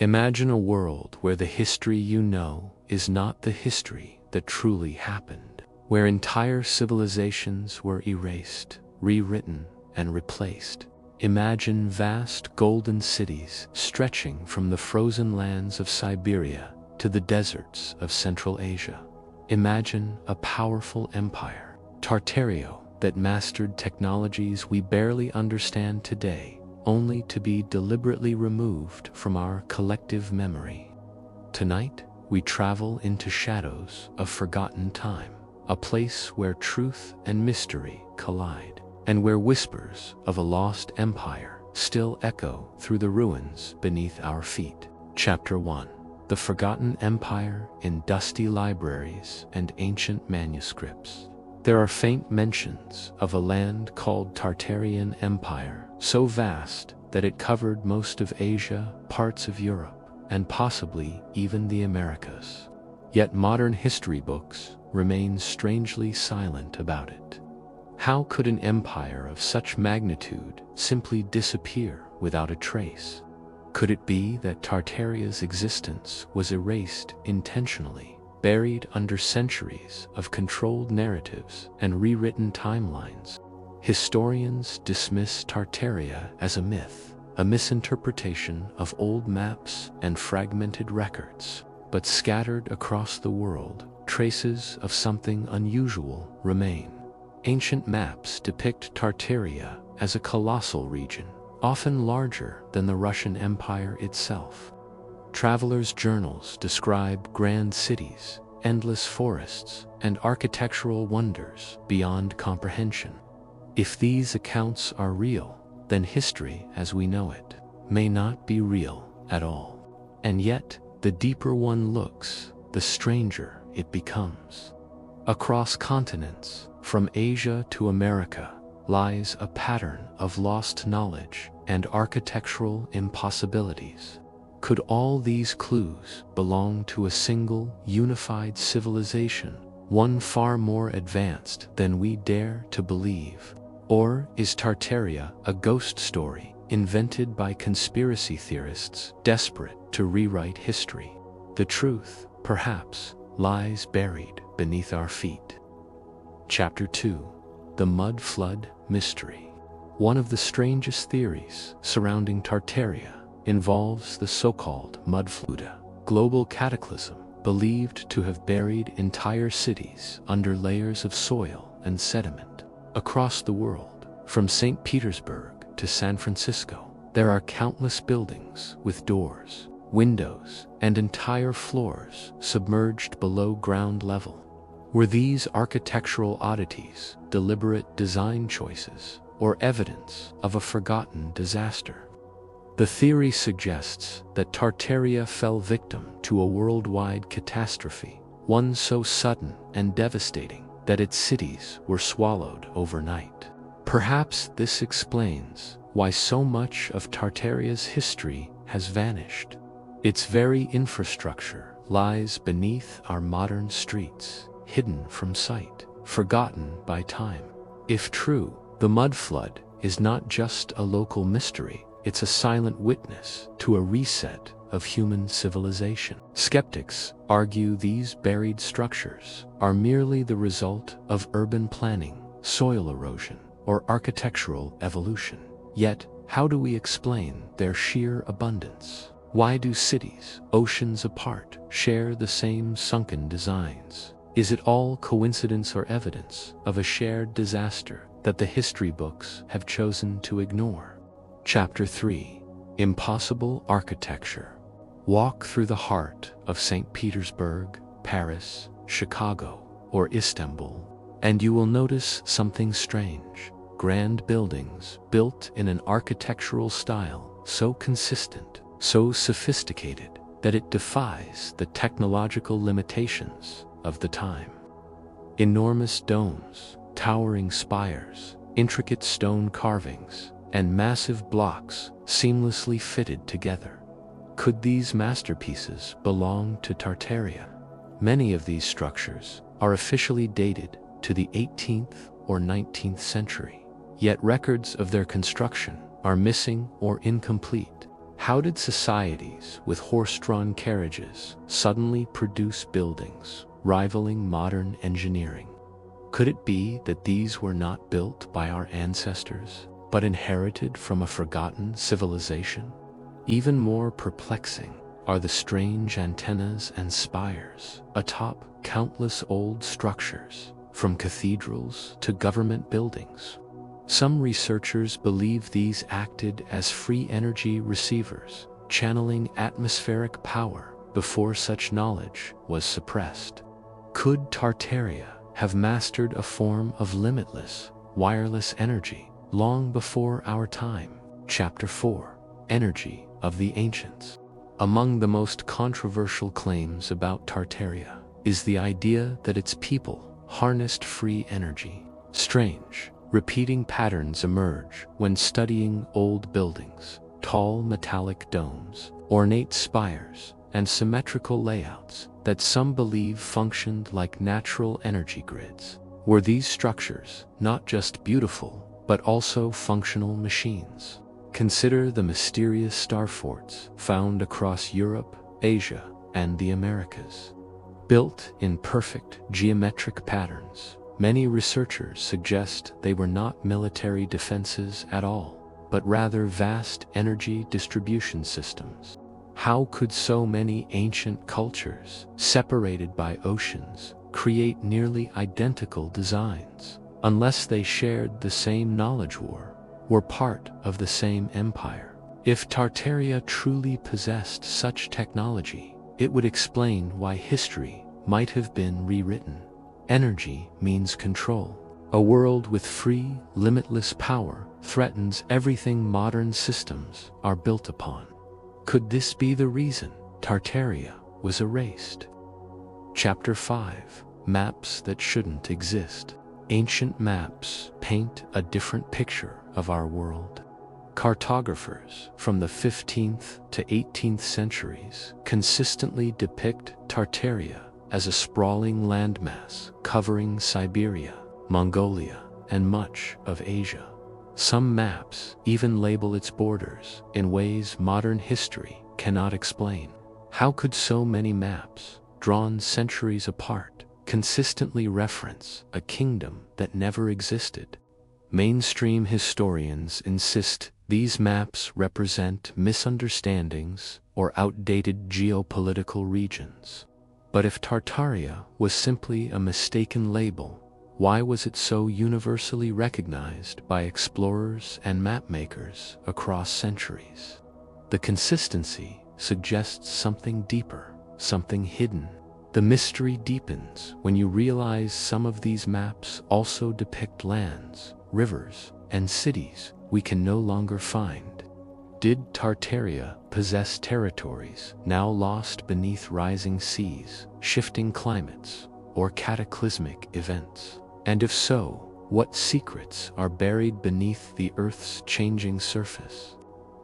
Imagine a world where the history you know is not the history that truly happened, where entire civilizations were erased, rewritten, and replaced. Imagine vast golden cities stretching from the frozen lands of Siberia to the deserts of Central Asia. Imagine a powerful empire, Tartaria, that mastered technologies we barely understand today, only to be deliberately removed from our collective memory. Tonight, we travel into shadows of forgotten time, a place where truth and mystery collide, and where whispers of a lost empire still echo through the ruins beneath our feet. Chapter 1. The Forgotten Empire in Dusty Libraries and Ancient Manuscripts. There are faint mentions of a land called Tartarian Empire, so vast that it covered most of Asia, parts of Europe, and possibly even the Americas. Yet modern history books remain strangely silent about it. How could an empire of such magnitude simply disappear without a trace? Could it be that Tartaria's existence was erased intentionally, buried under centuries of controlled narratives and rewritten timelines? Historians dismiss Tartaria as a myth, a misinterpretation of old maps and fragmented records. But scattered across the world, traces of something unusual remain. Ancient maps depict Tartaria as a colossal region, often larger than the Russian Empire itself. Travelers' journals describe grand cities, endless forests, and architectural wonders beyond comprehension. If these accounts are real, then history as we know it may not be real at all. And yet, the deeper one looks, the stranger it becomes. Across continents, from Asia to America, lies a pattern of lost knowledge and architectural impossibilities. Could all these clues belong to a single, unified civilization, one far more advanced than we dare to believe? Or is Tartaria a ghost story invented by conspiracy theorists desperate to rewrite history? The truth, perhaps, lies buried beneath our feet. Chapter 2. The Mud Flood Mystery. One of the strangest theories surrounding Tartaria involves the so-called mud flood, global cataclysm believed to have buried entire cities under layers of soil and sediment. Across the world, from St. Petersburg to San Francisco, there are countless buildings with doors, windows, and entire floors submerged below ground level. Were these architectural oddities deliberate design choices or evidence of a forgotten disaster? The theory suggests that Tartaria fell victim to a worldwide catastrophe, one so sudden and devastating that its cities were swallowed overnight. Perhaps this explains why so much of Tartaria's history has vanished. Its very infrastructure lies beneath our modern streets, hidden from sight, forgotten by time. If true, the mud flood is not just a local mystery, it's a silent witness to a reset of human civilization. Skeptics argue these buried structures are merely the result of urban planning, soil erosion, or architectural evolution. Yet, how do we explain their sheer abundance? Why do cities, oceans apart, share the same sunken designs? Is it all coincidence or evidence of a shared disaster that the history books have chosen to ignore? Chapter 3. Impossible Architecture. Walk through the heart of St. Petersburg, Paris, Chicago, or Istanbul, and you will notice something strange. Grand buildings built in an architectural style so consistent, so sophisticated, that it defies the technological limitations of the time. Enormous domes, towering spires, intricate stone carvings, and massive blocks seamlessly fitted together. Could these masterpieces belong to Tartaria? Many of these structures are officially dated to the 18th or 19th century, yet records of their construction are missing or incomplete. How did societies with horse-drawn carriages suddenly produce buildings rivaling modern engineering? Could it be that these were not built by our ancestors, but inherited from a forgotten civilization? Even more perplexing are the strange antennas and spires atop countless old structures, from cathedrals to government buildings. Some researchers believe these acted as free energy receivers, channeling atmospheric power before such knowledge was suppressed. Could Tartaria have mastered a form of limitless, wireless energy long before our time? Chapter 4: Energy of the Ancients. Among the most controversial claims about Tartaria is the idea that its people harnessed free energy. Strange, repeating patterns emerge when studying old buildings: tall metallic domes, ornate spires, and symmetrical layouts that some believe functioned like natural energy grids. Were these structures not just beautiful, but also functional machines? Consider the mysterious star forts found across Europe, Asia, and the Americas. Built in perfect geometric patterns, many researchers suggest they were not military defenses at all, but rather vast energy distribution systems. How could so many ancient cultures, separated by oceans, create nearly identical designs, unless they shared the same knowledge war, were part of the same empire? If Tartaria truly possessed such technology, it would explain why history might have been rewritten. Energy means control. A world with free, limitless power threatens everything modern systems are built upon. Could this be the reason Tartaria was erased? Chapter 5: Maps that shouldn't exist. Ancient maps paint a different picture of our world. Cartographers from the 15th to 18th centuries consistently depict Tartaria as a sprawling landmass covering Siberia, Mongolia, and much of Asia. Some maps even label its borders in ways modern history cannot explain. How could so many maps, drawn centuries apart, consistently reference a kingdom that never existed? Mainstream historians insist these maps represent misunderstandings or outdated geopolitical regions. But if Tartaria was simply a mistaken label, why was it so universally recognized by explorers and mapmakers across centuries? The consistency suggests something deeper, something hidden. The mystery deepens when you realize some of these maps also depict lands, rivers, and cities we can no longer find. Did Tartaria possess territories now lost beneath rising seas, shifting climates, or cataclysmic events? And if so, what secrets are buried beneath the Earth's changing surface?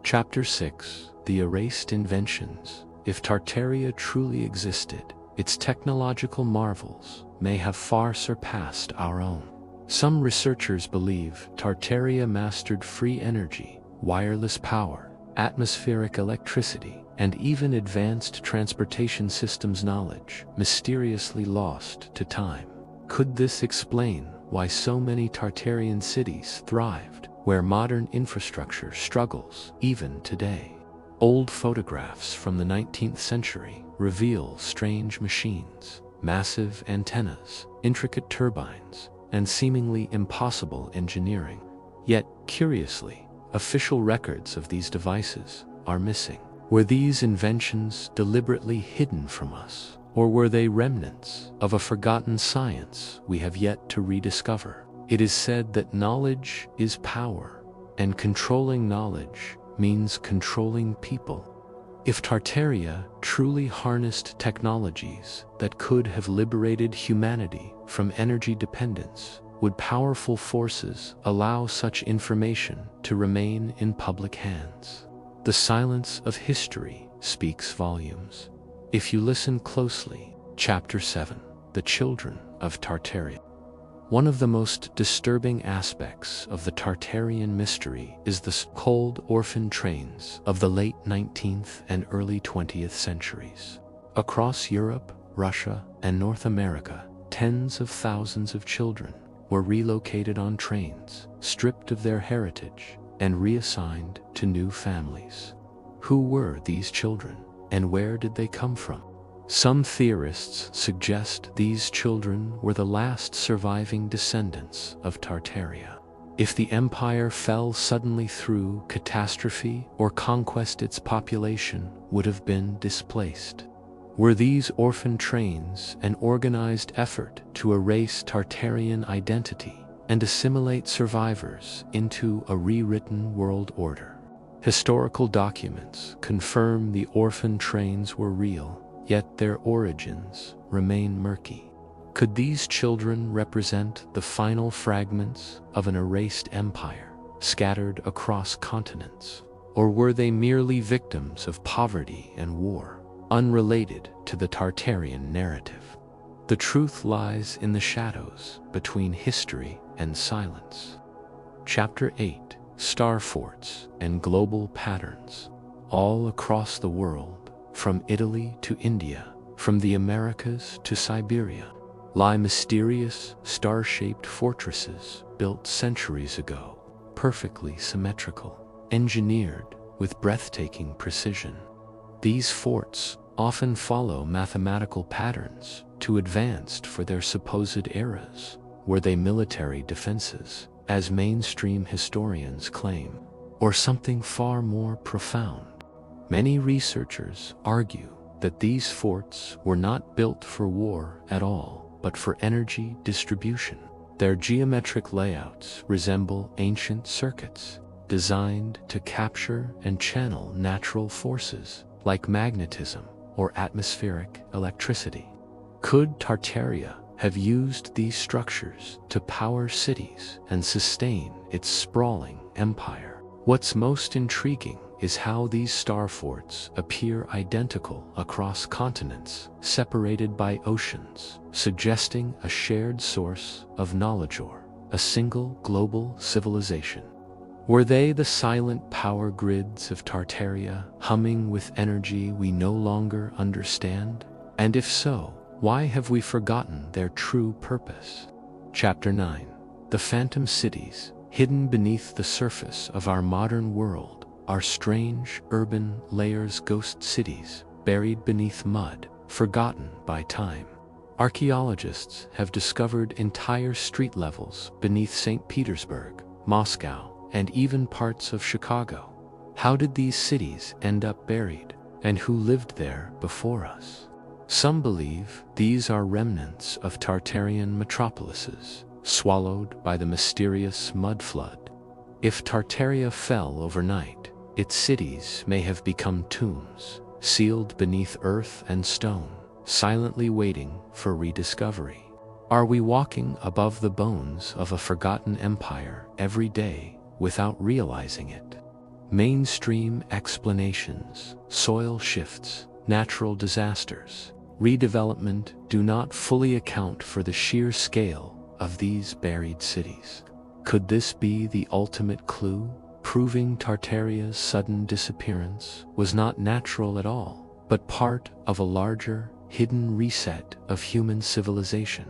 Chapter 6: The Erased Inventions. If Tartaria truly existed, its technological marvels may have far surpassed our own. Some researchers believe Tartaria mastered free energy, wireless power, atmospheric electricity, and even advanced transportation systems knowledge, mysteriously lost to time. Could this explain why so many Tartarian cities thrived, where modern infrastructure struggles even today? Old photographs from the 19th century reveal strange machines, massive antennas, intricate turbines, and seemingly impossible engineering. Yet, curiously, official records of these devices are missing. Were these inventions deliberately hidden from us? Or were they remnants of a forgotten science we have yet to rediscover? It is said that knowledge is power, and controlling knowledge means controlling people. If Tartaria truly harnessed technologies that could have liberated humanity from energy dependence, would powerful forces allow such information to remain in public hands? The silence of history speaks volumes. If you listen closely, Chapter 7: The Children of Tartaria. One of the most disturbing aspects of the Tartarian mystery is the cold orphan trains of the late 19th and early 20th centuries. Across Europe, Russia, and North America, tens of thousands of children were relocated on trains, stripped of their heritage, and reassigned to new families. Who were these children, and where did they come from? Some theorists suggest these children were the last surviving descendants of Tartaria. If the empire fell suddenly through catastrophe or conquest, its population would have been displaced. Were these orphan trains an organized effort to erase Tartarian identity and assimilate survivors into a rewritten world order? Historical documents confirm the orphan trains were real, yet their origins remain murky. Could these children represent the final fragments of an erased empire scattered across continents? Or were they merely victims of poverty and war, unrelated to the Tartarian narrative? The truth lies in the shadows between history and silence. Chapter 8: Star Forts and Global Patterns. All across the world, from Italy to India, from the Americas to Siberia, lie mysterious star-shaped fortresses built centuries ago, perfectly symmetrical, engineered with breathtaking precision. These forts often follow mathematical patterns too advanced for their supposed eras. Were they military defenses, as mainstream historians claim, or something far more profound? Many researchers argue that these forts were not built for war at all, but for energy distribution. Their geometric layouts resemble ancient circuits, designed to capture and channel natural forces like magnetism or atmospheric electricity. Could Tartaria have used these structures to power cities and sustain its sprawling empire? What's most intriguing is how these star forts appear identical across continents, separated by oceans, suggesting a shared source of knowledge or a single global civilization. Were they the silent power grids of Tartaria, humming with energy we no longer understand? And if so, why have we forgotten their true purpose? Chapter 9: The Phantom Cities. Hidden beneath the surface of our modern world are strange urban layers, ghost cities buried beneath mud, forgotten by time. Archaeologists have discovered entire street levels beneath St. Petersburg, Moscow, and even parts of Chicago. How did these cities end up buried, and who lived there before us? Some believe these are remnants of Tartarian metropolises, swallowed by the mysterious mud flood. If Tartaria fell overnight, its cities may have become tombs, sealed beneath earth and stone, silently waiting for rediscovery. Are we walking above the bones of a forgotten empire every day without realizing it? Mainstream explanations, soil shifts, natural disasters, redevelopment do not fully account for the sheer scale of these buried cities. Could this be the ultimate clue, proving Tartaria's sudden disappearance was not natural at all, but part of a larger, hidden reset of human civilization?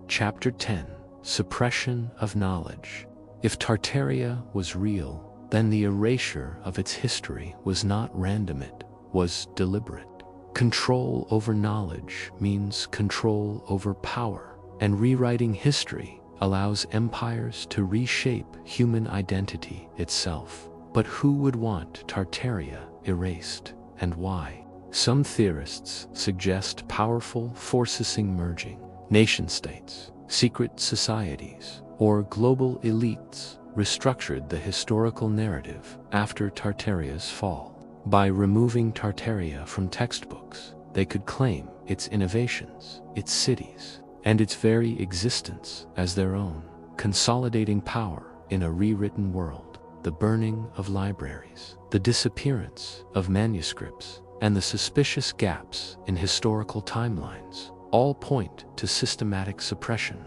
Chapter 10: Suppression of Knowledge. If Tartaria was real, then the erasure of its history was not random, it was deliberate. Control over knowledge means control over power, and rewriting history allows empires to reshape human identity itself. But who would want Tartaria erased, and why? Some theorists suggest powerful forces merging, nation-states, secret societies, or global elites restructured the historical narrative after Tartaria's fall. By removing Tartaria from textbooks, they could claim its innovations, its cities, and its very existence as their own, consolidating power in a rewritten world. The burning of libraries, the disappearance of manuscripts, and the suspicious gaps in historical timelines all point to systematic suppression.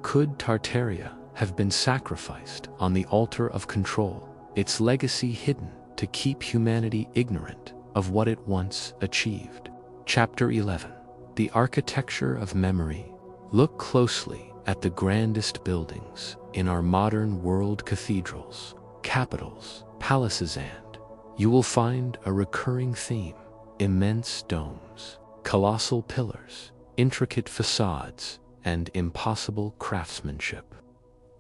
Could Tartaria have been sacrificed on the altar of control, its legacy hidden to keep humanity ignorant of what it once achieved? Chapter 11. The Architecture of Memory. Look closely at the grandest buildings in our modern world: cathedrals, capitals, palaces, and you will find a recurring theme: immense domes, colossal pillars, intricate facades, and impossible craftsmanship.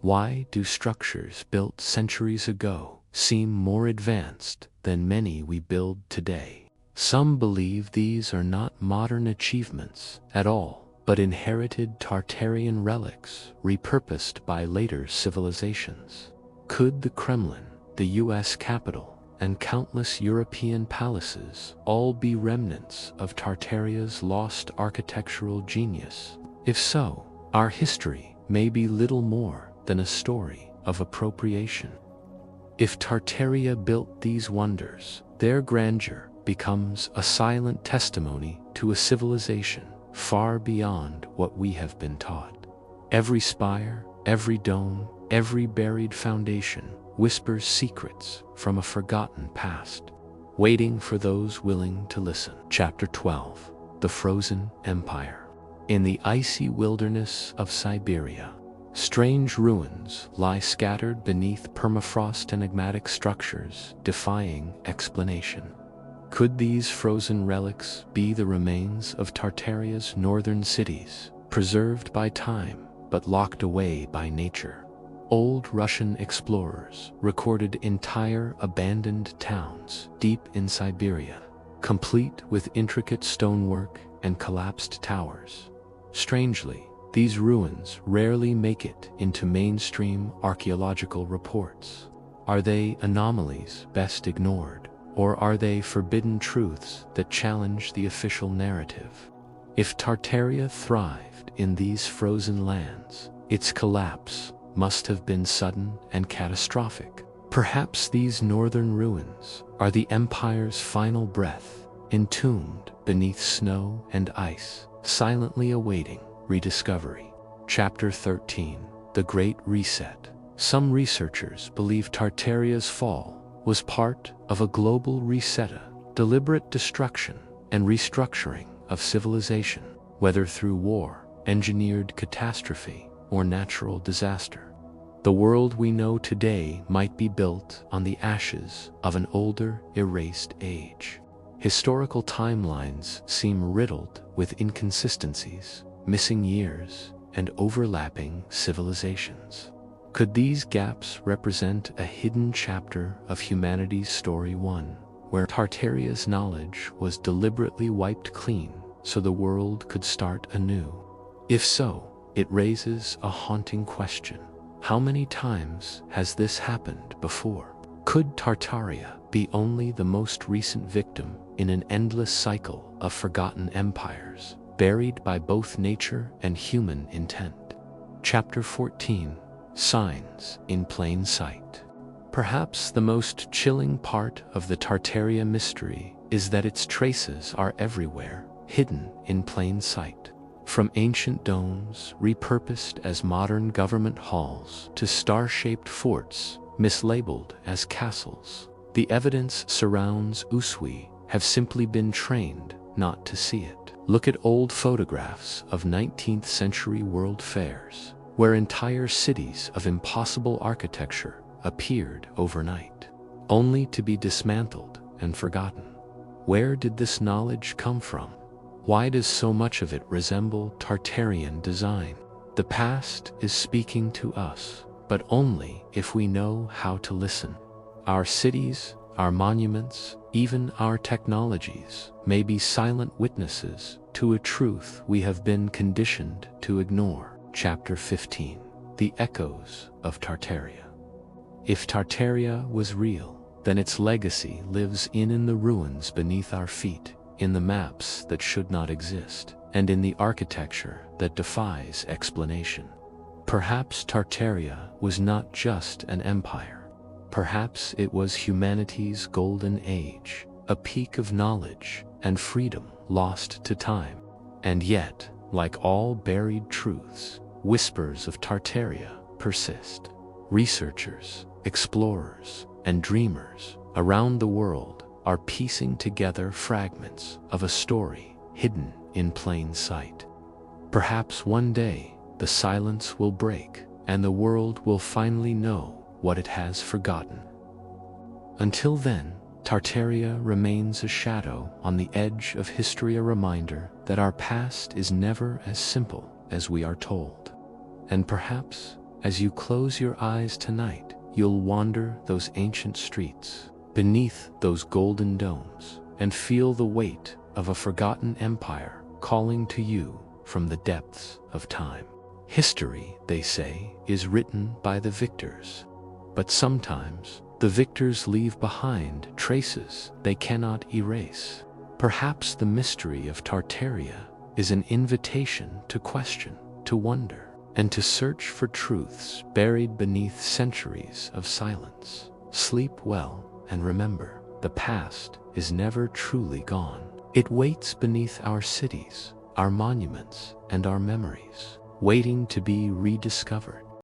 Why do structures built centuries ago seem more advanced than many we build today? Some believe these are not modern achievements at all, but inherited Tartarian relics repurposed by later civilizations. Could the Kremlin, the US Capitol, and countless European palaces all be remnants of Tartaria's lost architectural genius? If so, our history may be little more than a story of appropriation. If Tartaria built these wonders, their grandeur becomes a silent testimony to a civilization far beyond what we have been taught. Every spire, every dome, every buried foundation whispers secrets from a forgotten past, waiting for those willing to listen. Chapter 12. The Frozen Empire. In the icy wilderness of Siberia, strange ruins lie scattered beneath permafrost, enigmatic structures defying explanation. Could these frozen relics be the remains of Tartaria's northern cities, preserved by time but locked away by nature? Old Russian explorers recorded entire abandoned towns deep in Siberia, complete with intricate stonework and collapsed towers. Strangely, these ruins rarely make it into mainstream archaeological reports. Are they anomalies best ignored, or are they forbidden truths that challenge the official narrative? If Tartaria thrived in these frozen lands, its collapse must have been sudden and catastrophic. Perhaps these northern ruins are the empire's final breath, entombed beneath snow and ice, silently awaiting rediscovery. Chapter 13. The Great Reset. Some researchers believe Tartaria's fall was part of a global reset, a deliberate destruction and restructuring of civilization, whether through war, engineered catastrophe, or natural disaster. The world we know today might be built on the ashes of an older, erased age. Historical timelines seem riddled with inconsistencies, missing years, and overlapping civilizations. Could these gaps represent a hidden chapter of humanity's story, one where Tartaria's knowledge was deliberately wiped clean so the world could start anew? If so, it raises a haunting question. How many times has this happened before? Could Tartaria be only the most recent victim in an endless cycle of forgotten empires, buried by both nature and human intent? Chapter 14. Signs in Plain Sight. Perhaps the most chilling part of the Tartaria mystery is that its traces are everywhere, hidden in plain sight. From ancient domes repurposed as modern government halls to star-shaped forts mislabeled as castles, the evidence surrounds us. We have simply been trained not to see it. Look at old photographs of 19th century world fairs, where entire cities of impossible architecture appeared overnight, only to be dismantled and forgotten. Where did this knowledge come from? Why does so much of it resemble Tartarian design? The past is speaking to us, but only if we know how to listen. Our cities, our monuments, even our technologies may be silent witnesses to a truth we have been conditioned to ignore. Chapter 15. The Echoes of Tartaria. If Tartaria was real, then its legacy lives in the ruins beneath our feet, in the maps that should not exist, and in the architecture that defies explanation. Perhaps Tartaria was not just an empire. Perhaps it was humanity's golden age, a peak of knowledge and freedom lost to time. And yet, like all buried truths, whispers of Tartaria persist. Researchers, explorers, and dreamers around the world are piecing together fragments of a story hidden in plain sight. Perhaps one day the silence will break and the world will finally know what it has forgotten. Until then, Tartaria remains a shadow on the edge of history, a reminder that our past is never as simple as we are told. And perhaps, as you close your eyes tonight, you'll wander those ancient streets, beneath those golden domes, and feel the weight of a forgotten empire calling to you from the depths of time. History, they say, is written by the victors. But sometimes, the victors leave behind traces they cannot erase. Perhaps the mystery of Tartaria is an invitation to question, to wonder, and to search for truths buried beneath centuries of silence. Sleep well, and remember, the past is never truly gone. It waits beneath our cities, our monuments, and our memories, waiting to be rediscovered.